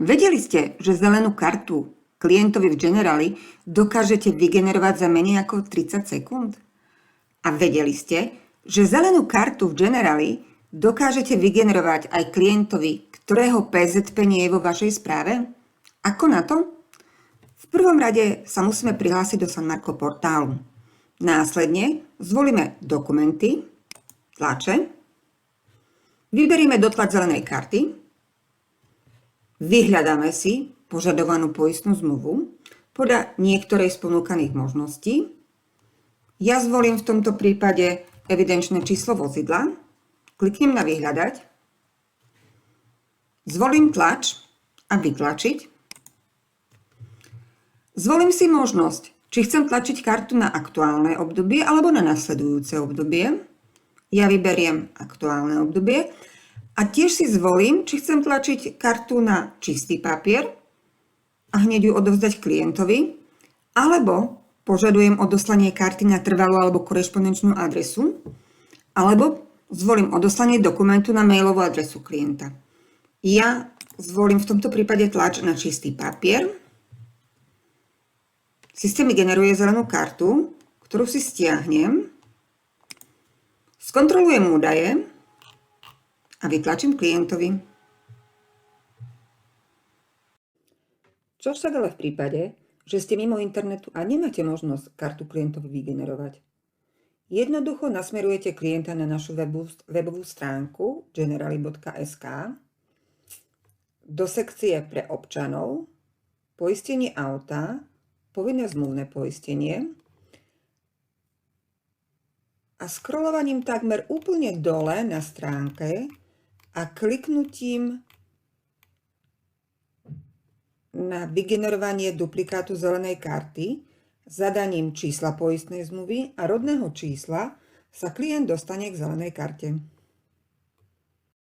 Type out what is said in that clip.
Vedeli ste, že zelenú kartu klientovi v Generali dokážete vygenerovať za menej ako 30 sekúnd? A vedeli ste, že zelenú kartu v Generali dokážete vygenerovať aj klientovi, ktorého PZP nie je vo vašej správe? Ako na to? V prvom rade sa musíme prihlásiť do San Marco portálu. Následne zvolíme dokumenty, tlače, vyberieme dotlač zelenej karty, vyhľadáme si požadovanú poistnú zmluvu podľa niektorej z ponúkaných možností. Ja zvolím v tomto prípade evidenčné číslo vozidla, kliknem na vyhľadať, zvolím tlač a vytlačiť. Zvolím si možnosť, či chcem tlačiť kartu na aktuálne obdobie alebo na nasledujúce obdobie. Ja vyberiem aktuálne obdobie a tiež si zvolím, či chcem tlačiť kartu na čistý papier a hneď ju odovzdať klientovi, alebo požadujem odoslanie karty na trvalú alebo korešpondenčnú adresu, alebo zvolím odoslanie dokumentu na mailovú adresu klienta. Ja zvolím v tomto prípade tlač na čistý papier. Systém mi generuje zelenú kartu, ktorú si stiahnem, skontrolujem údaje a vytlačím klientovi. Čo však ale v prípade, že ste mimo internetu a nemáte možnosť kartu klientovi vygenerovať? Jednoducho nasmerujete klienta na našu webovú stránku generali.sk do sekcie pre občanov, poistenie auta, povinné zmluvné poistenie a scrollovaním takmer úplne dole na stránke a kliknutím na vygenerovanie duplikátu zelenej karty, zadaním čísla poistnej zmluvy a rodného čísla sa klient dostane k zelenej karte.